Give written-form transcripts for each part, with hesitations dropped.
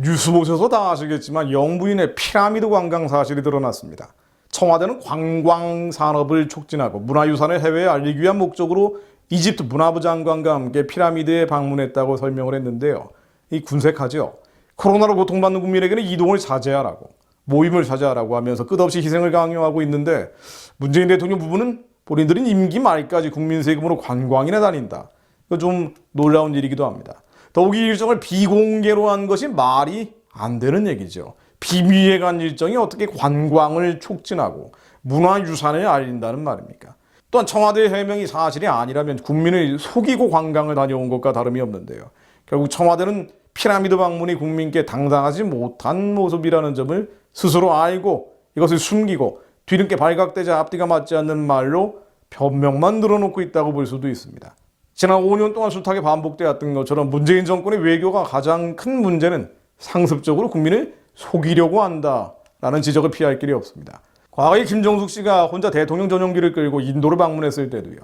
뉴스 보셔서 다 아시겠지만 영부인의 피라미드 관광 사실이 드러났습니다. 청와대는 관광 산업을 촉진하고 문화유산을 해외에 알리기 위한 목적으로 이집트 문화부 장관과 함께 피라미드에 방문했다고 설명을 했는데요. 이 군색하죠. 코로나로 고통받는 국민에게는 이동을 자제하라고, 모임을 자제하라고 하면서 끝없이 희생을 강요하고 있는데, 문재인 대통령 부부는 본인들은 임기 말까지 국민 세금으로 관광이나 다닌다. 이거 좀 놀라운 일이기도 합니다. 더욱이 일정을 비공개로 한 것이 말이 안 되는 얘기죠. 비밀에 간 일정이 어떻게 관광을 촉진하고 문화유산을 알린다는 말입니까? 또한 청와대의 해명이 사실이 아니라면 국민을 속이고 관광을 다녀온 것과 다름이 없는데요. 결국 청와대는 피라미드 방문이 국민께 당당하지 못한 모습이라는 점을 스스로 알고 이것을 숨기고 뒤늦게 발각되자 앞뒤가 맞지 않는 말로 변명만 늘어놓고 있다고 볼 수도 있습니다. 지난 5년 동안 숱하게 반복되었던 것처럼 문재인 정권의 외교가 가장 큰 문제는 상습적으로 국민을 속이려고 한다라는 지적을 피할 길이 없습니다. 과거에 김정숙 씨가 혼자 대통령 전용기를 끌고 인도를 방문했을 때도요.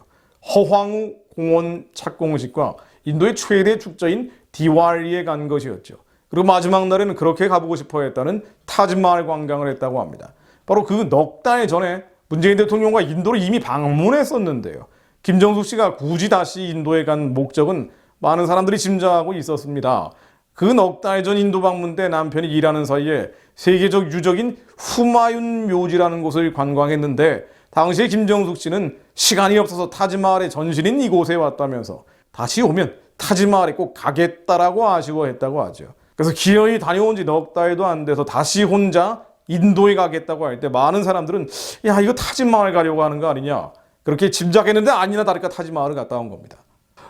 허황우 공원 착공식과 인도의 최대 축제인 디왈리에 간 것이었죠. 그리고 마지막 날에는 그렇게 가보고 싶어 했다는 타지마할 관광을 했다고 합니다. 바로 그 넉 달 전에 문재인 대통령과 인도를 이미 방문했었는데요. 김정숙 씨가 굳이 다시 인도에 간 목적은 많은 사람들이 짐작하고 있었습니다. 그 넉 달 전 인도 방문 때 남편이 일하는 사이에 세계적 유적인 후마윤 묘지라는 곳을 관광했는데, 당시에 김정숙 씨는 시간이 없어서 타지마할의 전신인 이곳에 왔다면서 다시 오면 타지마할에 꼭 가겠다라고 아쉬워했다고 하죠. 그래서 기어이 다녀온 지 넉 달도 안 돼서 다시 혼자 인도에 가겠다고 할 때 많은 사람들은 야, 이거 타지마할 가려고 하는 거 아니냐, 그렇게 짐작했는데 아니나 다를까 타지마할을 갔다 온 겁니다.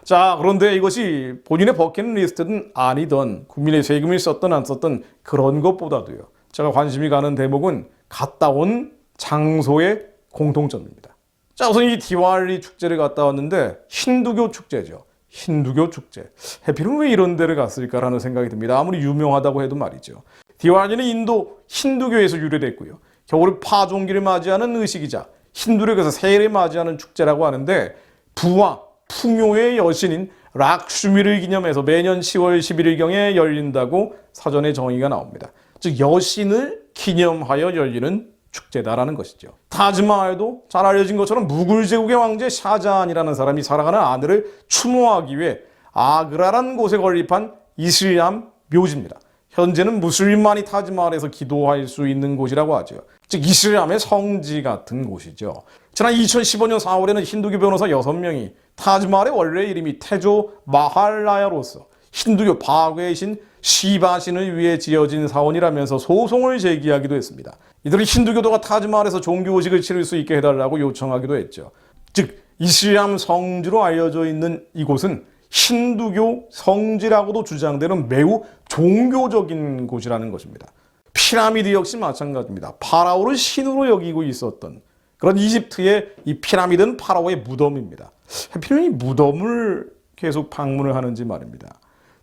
자, 그런데 이것이 본인의 버킷리스트든 아니든 국민의 세금을 썼든 안 썼든 그런 것보다도요, 제가 관심이 가는 대목은 갔다 온 장소의 공통점입니다. 자, 우선 이 디왈리 축제를 갔다 왔는데 힌두교 축제죠. 힌두교 축제. 해필은 왜 이런 데를 갔을까라는 생각이 듭니다. 아무리 유명하다고 해도 말이죠. 디왈리는 인도 힌두교에서 유래됐고요. 겨울을 파종기를 맞이하는 의식이자 힌두력에서 새해를 맞이하는 축제라고 하는데, 부와 풍요의 여신인 락슈미를 기념해서 매년 10월 11일경에 열린다고 사전에 정의가 나옵니다. 즉 여신을 기념하여 열리는 축제다라는 것이죠. 타지마할도 잘 알려진 것처럼 무굴 제국의 왕제 샤자한이라는 사람이 사랑하는 아내를 추모하기 위해 아그라라는 곳에 건립한 이슬람 묘지입니다. 현재는 무슬만이 타지마할에서 기도할 수 있는 곳이라고 하죠. 즉 이슬람의 성지 같은 곳이죠. 지난 2015년 4월에는 힌두교 변호사 6명이 타지마할의 원래 이름이 태조 마할라야로서 힌두교 파괴의 신 시바신을 위해 지어진 사원이라면서 소송을 제기하기도 했습니다. 이들은 힌두교도가 타지마할에서 종교의식을 치를 수 있게 해달라고 요청하기도 했죠. 즉 이슬람 성지로 알려져 있는 이곳은 힌두교 성지라고도 주장되는 매우 종교적인 곳이라는 것입니다. 피라미드 역시 마찬가지입니다. 파라오를 신으로 여기고 있었던 그런 이집트의 이 피라미드는 파라오의 무덤입니다. 하필이면 이 무덤을 계속 방문을 하는지 말입니다.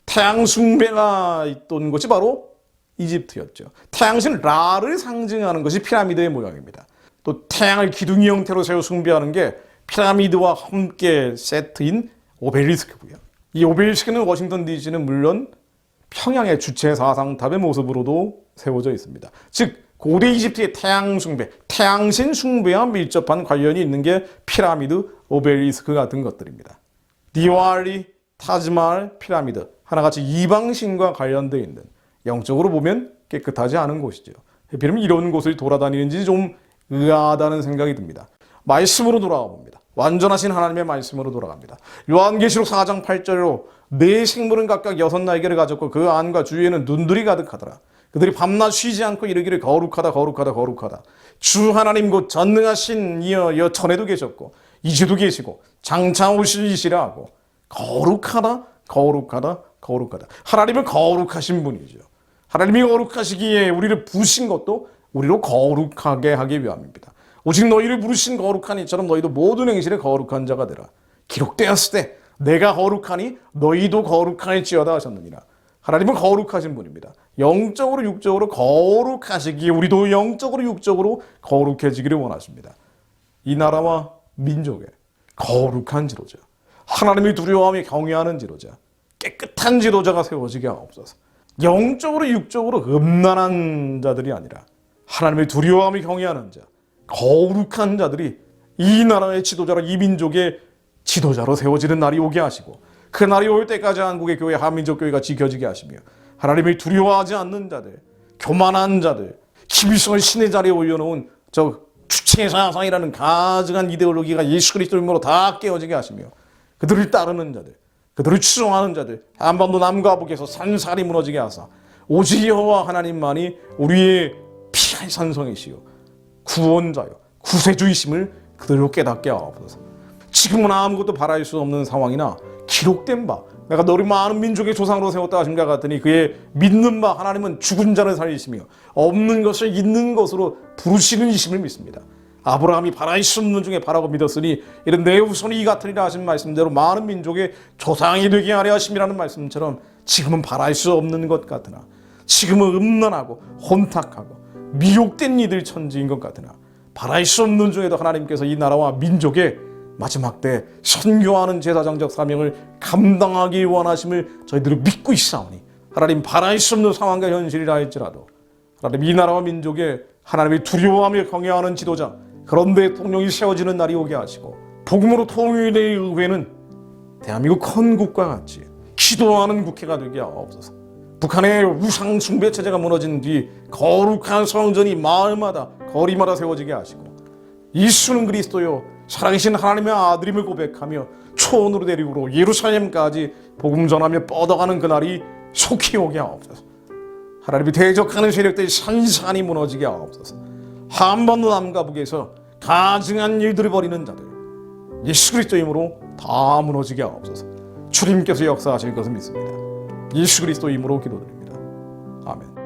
태양 숭배가 있던 곳이 바로 이집트였죠. 태양신 라를 상징하는 것이 피라미드의 모양입니다. 또 태양을 기둥이 형태로 세워 숭배하는 게 피라미드와 함께 세트인 오벨리스크고요. 이 오벨리스크는 워싱턴 DC는 물론 평양의 주체 사상탑의 모습으로도 세워져 있습니다. 즉 고대 이집트의 태양 숭배, 태양신 숭배와 밀접한 관련이 있는 게 피라미드, 오벨리스크 같은 것들입니다. 디왈리, 타지마할, 피라미드 하나같이 이방신과 관련되어 있는, 영적으로 보면 깨끗하지 않은 곳이죠. 하필이면 이런 곳을 돌아다니는지 좀 의아하다는 생각이 듭니다. 말씀으로 돌아가 봅니다. 완전하신 하나님의 말씀으로 돌아갑니다. 요한계시록 4장 8절로 네 생물은 각각 6날개를 가졌고 그 안과 주위에는 눈들이 가득하더라. 그들이 밤낮 쉬지 않고 이르기를 거룩하다 거룩하다 거룩하다. 주 하나님 곧 전능하신 이여 여천에도 계셨고 이제도 계시고 장차 오실 이시라 하고 거룩하다 거룩하다 거룩하다. 하나님은 거룩하신 분이죠. 하나님이 거룩하시기에 우리를 부르신 것도 우리로 거룩하게 하기 위함입니다. 오직 너희를 부르신 거룩한 이처럼 너희도 모든 행실에 거룩한 자가 되라. 기록되었을 때 내가 거룩하니 너희도 거룩할지어다 하셨느니라. 하나님은 거룩하신 분입니다. 영적으로 육적으로 거룩하시기에 우리도 영적으로 육적으로 거룩해지기를 원하십니다. 이 나라와 민족에 거룩한 지도자, 하나님을 두려워하며 경외하는 지도자, 깨끗한 지도자가 세워지게 하옵소서. 영적으로 육적으로 음란한 자들이 아니라 하나님을 두려워하며 경외하는 자, 거룩한 자들이 이 나라의 지도자로, 이 민족의 지도자로 세워지는 날이 오게 하시고, 그 날이 올 때까지 한국의 교회, 한민족 교회가 지켜지게 하시며, 하나님을 두려워하지 않는 자들, 교만한 자들, 기비성을 신의 자리에 올려놓은 저 주체 사상이라는 가증한 이데올로기가 예수 그리스도 이름으로 다 깨어지게 하시며, 그들을 따르는 자들, 그들을 추종하는 자들, 한반도 남과 북에서 산산이 무너지게 하사 오직 여호와 하나님만이 우리의 피할 산성이시요 구원자요 구세주이심을 그들로 깨닫게 하옵소서. 지금은 아무것도 바랄 수 없는 상황이나 기록된 바, 내가 너를 많은 민족의 조상으로 세웠다 하신 것 같으니 그의 믿는 바 하나님은 죽은 자를 살리시며 없는 것을 있는 것으로 부르시는 이심을 믿습니다. 아브라함이 바랄 수 없는 중에 바라고 믿었으니 이런 내 후손이 이 같으리라 하신 말씀대로 많은 민족의 조상이 되게 하려 하심이라는 말씀처럼 지금은 바랄 수 없는 것 같으나, 지금은 음란하고 혼탁하고 미혹된 이들 천지인 것 같으나, 바랄 수 없는 중에도 하나님께서 이 나라와 민족의 마지막 때 선교하는 제사장적 사명을 감당하기 원하심을 저희들이 믿고 있사오니, 하나님 바랄 수 없는 상황과 현실이라 할지라도 하나님 이 나라와 민족의 하나님이 두려워하며 경외하는 지도자, 그런 대통령이 세워지는 날이 오게 하시고, 복음으로 통일의 의회는 대한민국 헌국과 같이 기도하는 국회가 되게 하옵소서. 북한의 우상 숭배 체제가 무너진 뒤 거룩한 성전이 마을마다 거리마다 세워지게 하시고, 예수는 그리스도요 살아계신 하나님의 아들임을 고백하며 초원으로 데리고 예루살렘까지 복음 전하며 뻗어가는 그날이 속히 오게 하옵소서. 하나님이 대적하는 세력들이 산산이 무너지게 하옵소서. 한반도 남과 북에서 가증한 일들을 벌이는 자들 예수 그리스도의 이름으로 다 무너지게 하옵소서. 주님께서 역사하실 것을 믿습니다. 예수 그리스도의 이름으로 기도드립니다. 아멘.